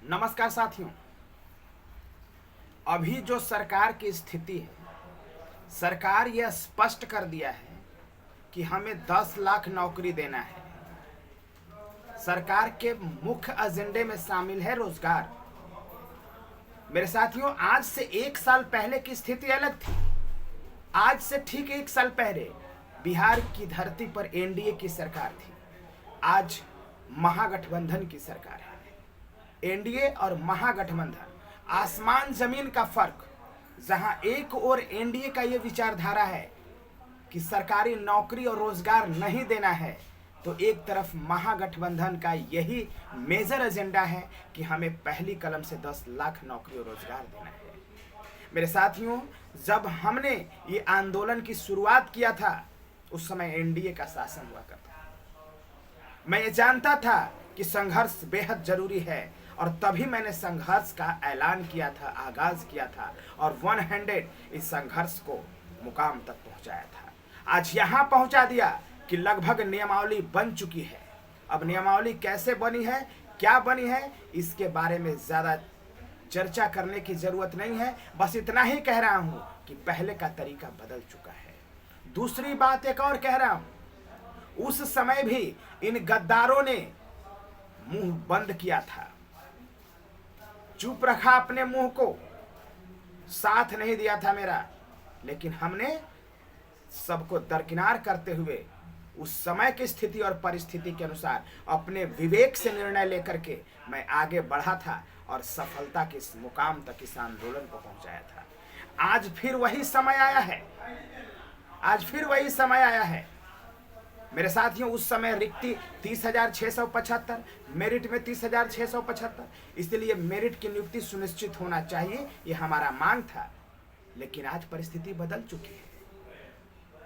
नमस्कार साथियों। अभी जो सरकार की स्थिति है, सरकार यह स्पष्ट कर दिया है कि हमें 10 लाख नौकरी देना है। सरकार के मुख्य एजेंडे में शामिल है रोजगार। मेरे साथियों, आज से 1 साल पहले की स्थिति अलग थी। आज से ठीक 1 साल पहले बिहार की धरती पर एनडीए की सरकार थी। आज महागठबंधन की सरकार है। एनडीए और महागठबंधन, आसमान जमीन का फर्क। जहां एक ओर एनडीए का यह विचारधारा है कि सरकारी नौकरी और रोजगार नहीं देना है, तो एक तरफ महागठबंधन का यही मेजर एजेंडा है कि हमें पहली कलम से 10 लाख नौकरी और रोजगार देना है। मेरे साथियों, जब हमने ये आंदोलन की शुरुआत किया था, उस समय एनडीए का शासन हुआ करता। मैं ये जानता था कि संघर्ष बेहद जरूरी है, और तभी मैंने संघर्ष का ऐलान किया था, आगाज किया था, और 1 हैंडेड इस संघर्ष को मुकाम तक पहुंचाया था। आज यहां पहुंचा दिया कि लगभग नियमावली बन चुकी है। अब नियमावली कैसे बनी है, क्या बनी है, इसके बारे में ज्यादा चर्चा करने की जरूरत नहीं है। बस इतना ही कह रहा हूं कि पहले का तरीका बदल चुका है। दूसरी बात एक और कह रहा हूं, उस समय भी इन गद्दारों ने मुंह बंद किया था, चुप रखा अपने मुंह को, साथ नहीं दिया था मेरा। लेकिन हमने सबको दरकिनार करते हुए उस समय की स्थिति और परिस्थिति के अनुसार अपने विवेक से निर्णय लेकर के मैं आगे बढ़ा था और सफलता के इस मुकाम तक इस आंदोलन को पहुंचाया था। आज फिर वही समय आया है। आज फिर वही समय आया है। मेरे साथियों, उस समय रिक्ति 30,675, मेरिट में 30,675, इसलिए मेरिट की नियुक्ति सुनिश्चित होना चाहिए, ये हमारा मांग था। लेकिन आज परिस्थिति बदल चुकी है।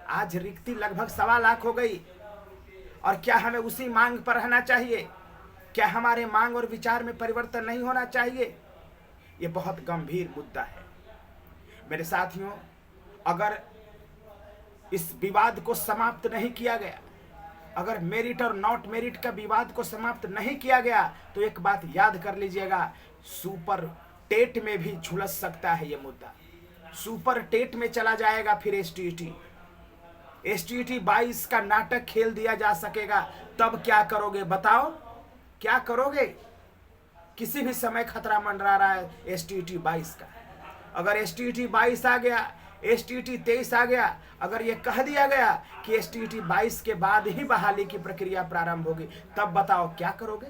आज रिक्ति लगभग 1.25 लाख हो गई, और क्या हमें उसी मांग पर रहना चाहिए? क्या हमारे मांग और विचार में परिवर्तन नहीं होना चाहिए? ये बहुत गंभीर मुद्दा है। मेरे साथियों, अगर इस विवाद को समाप्त नहीं किया गया, अगर मेरिट और नॉट मेरिट का विवाद को समाप्त नहीं किया गया, तो एक बात याद कर लीजिएगा, सुपर टेट में भी झुलस सकता है ये मुद्दा। सुपर टेट में चला जाएगा फिर एसटीईटी 22 का नाटक खेल दिया जा सकेगा। तब क्या करोगे बताओ? क्या करोगे? किसी भी समय खतरा मंडरा रहा है एसटीईटी 22 का। अगर एसटीईटी 22 आ गया, एसटीईटी 23 आ गया, अगर ये कह दिया गया कि एसटीईटी 22 के बाद ही बहाली की प्रक्रिया प्रारंभ होगी, तब बताओ क्या करोगे?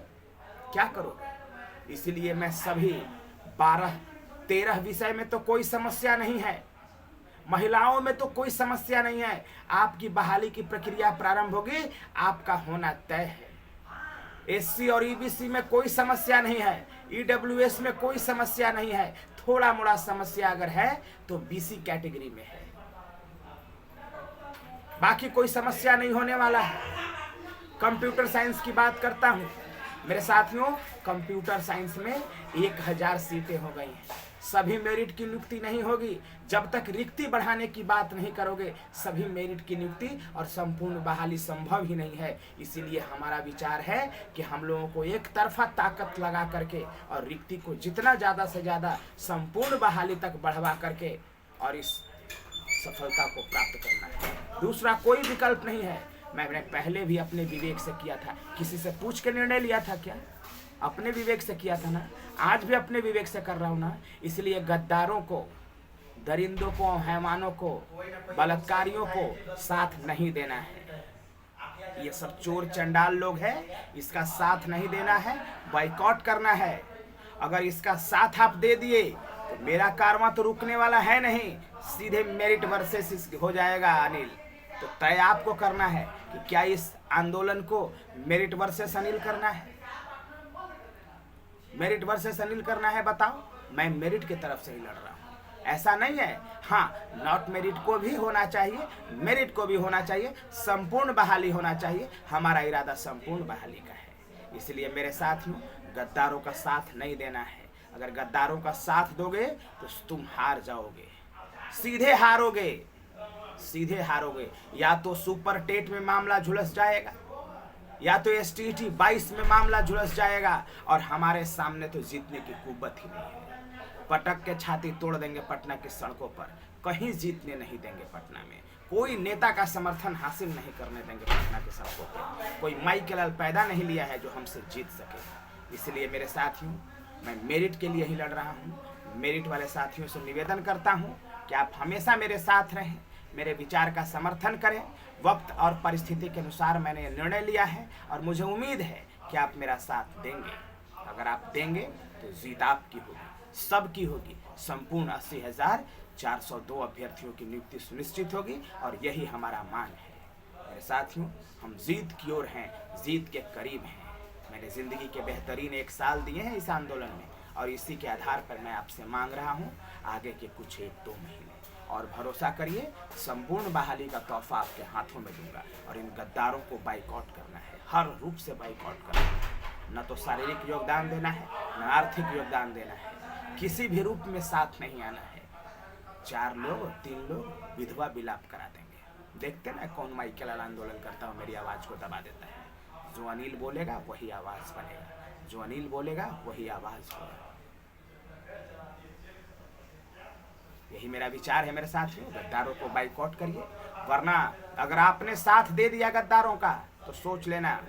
क्या करोगे? इसलिए मैं सभी 12-13 विषय में तो कोई समस्या नहीं है, महिलाओं में तो कोई समस्या नहीं है। आपकी बहाली की प्रक्रिया प्रारंभ होगी, आपका होना तय है। एससी और ईबीसी में कोई समस्या नहीं है, ईडब्ल्यूएस में कोई समस्या नहीं है। थोड़ा मोड़ा समस्या अगर है तो बीसी कैटेगरी में है, बाकी कोई समस्या नहीं होने वाला है। कंप्यूटर साइंस की बात करता हूं मेरे साथियों, कंप्यूटर साइंस में 1000 सीटें हो गई हैं। सभी मेरिट की नियुक्ति नहीं होगी जब तक रिक्ति बढ़ाने की बात नहीं करोगे। सभी मेरिट की नियुक्ति और संपूर्ण बहाली संभव ही नहीं है। इसीलिए हमारा विचार है कि हम लोगों को एक तरफा ताकत लगा करके और रिक्ति को जितना ज़्यादा से ज़्यादा संपूर्ण बहाली तक बढ़वा करके और इस सफलता को प्राप्त करना है। दूसरा कोई विकल्प नहीं है। मैंने पहले भी अपने विवेक से किया था, किसी से पूछ के निर्णय लिया था क्या? अपने विवेक से किया था ना। आज भी अपने विवेक से कर रहा हूं ना। इसलिए गद्दारों को, दरिंदों को, हैवानों को, बलात्कारियों को साथ नहीं देना है। ये सब चोर चंडाल लोग हैं, इसका साथ नहीं देना है, बाइकआउट करना है। अगर इसका साथ आप दे दिए तो मेरा कारवां तो रुकने वाला है नहीं, सीधे मेरिट वर्सेस हो जाएगा अनिल। तो तय आपको करना है कि क्या इस आंदोलन को मेरिट वर्सेस अनिल करना है? मेरिट वर्सेस अनिल करना है? बताओ। मैं मेरिट की तरफ से ही लड़ रहा हूं, ऐसा नहीं है। हाँ, नॉट मेरिट को भी होना चाहिए, मेरिट को भी होना चाहिए, संपूर्ण बहाली होना चाहिए। हमारा इरादा संपूर्ण बहाली का है। इसलिए मेरे साथियों, गद्दारों का साथ नहीं देना है। अगर गद्दारों का साथ दोगे तो तुम हार जाओगे, सीधे हारोगे, सीधे हारोगे। या तो सुपर टेट में मामला झुलस जाएगा, या तो STT 22 में मामला झुलस जाएगा और हमारे सामने तो जीतने की कुव्वत ही नहीं है। पटक के छाती तोड़ देंगे पटना की सड़कों पर, कहीं जीतने नहीं देंगे पटना में। कोई नेता का समर्थन हासिल नहीं करने देंगे पटना की सड़कों पर। कोई माई के लाल पैदा नहीं लिया है जो हमसे जीत सके। इसलिए मेरे साथियों, मैं मेरिट के लिए ही लड़ रहा हूँ। मेरिट वाले साथियों से निवेदन करता हूँ कि आप हमेशा मेरे साथ रहें, मेरे विचार का समर्थन करें। वक्त और परिस्थिति के अनुसार मैंने ये निर्णय लिया है और मुझे उम्मीद है कि आप मेरा साथ देंगे। अगर आप देंगे तो जीत आपकी होगी, सबकी होगी। संपूर्ण 80,402 अभ्यर्थियों की नियुक्ति सुनिश्चित होगी और यही हमारा मान है। मेरे साथियों, हम जीत की ओर हैं, जीत के करीब हैं। मैंने ज़िंदगी के बेहतरीन 1 साल दिए हैं इस आंदोलन में और इसी के आधार पर मैं आपसे मांग रहा हूँ आगे के कुछ 1-2 महीने। और भरोसा करिए, संपूर्ण बहाली का तोहफा आपके हाथों में दूंगा और इन गद्दारों को बाइकआउट करना है, हर रूप से बाइकआउट करना है। न तो शारीरिक योगदान देना है, न आर्थिक योगदान देना है, किसी भी रूप में साथ नहीं आना है। 4 लोग और 3 लोग विधवा विलाप करा देंगे। देखते ना कौन माई के लाल आंदोलन करता हो मेरी आवाज़ को दबा देता है। जो अनिल बोलेगा वही आवाज़ बनेगा, जो अनिल बोलेगा वही आवाज़ होगा। यही मेरा विचार है मेरे साथियों। गद्दारों को बाइकआउट करिए, वरना अगर आपने साथ दे दिया गद्दारों का तो सोच लेना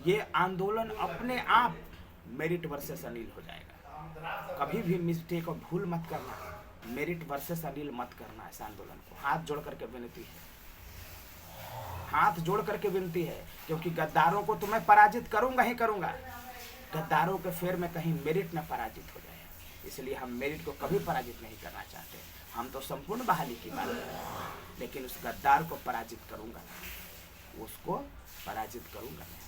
ये आंदोलन अपने आप मेरिट वर्सेस अनिल हो जाएगा। कभी भी मिस्टेक और भूल मत करना, मेरिट वर्सेस अनिल मत करना। इस आंदोलन को हाथ जोड़ करके विनती है, हाथ जोड़ करके विनती है, क्योंकि गद्दारों को तो मैं पराजित करूंगा ही करूंगा। गद्दारों के फेर में कहीं मेरिट न पराजित हो जाए, इसलिए हम मेरिट को कभी पराजित नहीं करना चाहते। हम तो संपूर्ण बहाली की बात कर रहे हैं, लेकिन उस गद्दार को पराजित करूंगा, उसको पराजित करूंगा मैं,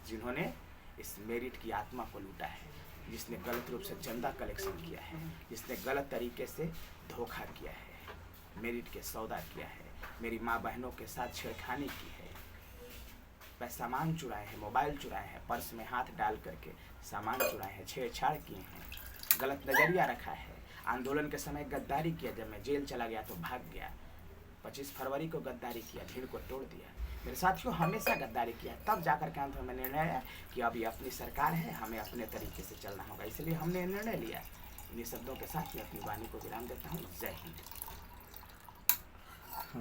जिन्होंने इस मेरिट की आत्मा को लूटा है, जिसने गलत रूप से चंदा कलेक्शन किया है, जिसने गलत तरीके से धोखा किया है, मेरिट के सौदा किया है, मेरी माँ बहनों के साथ छेड़खानी की है, सामान चुराए हैं, मोबाइल चुराए हैं, पर्स में हाथ डाल करके सामान चुराए हैं, छेड़छाड़ किए हैं, गलत नज़रिया रखा है। आंदोलन के समय गद्दारी किया, जब मैं जेल चला गया तो भाग गया। 25 फरवरी को गद्दारी किया, भीड़ को तोड़ दिया। मेरे साथियों, हमेशा गद्दारी किया, तब जाकर के अंत में मैंने निर्णय लिया कि अब ये अपनी सरकार है, हमें अपने तरीके से चलना होगा। इसलिए हमने निर्णय लिया। इन्हीं शब्दों के साथ मैं अपनी वाणी को विराम देता हूँ। जय हिंद।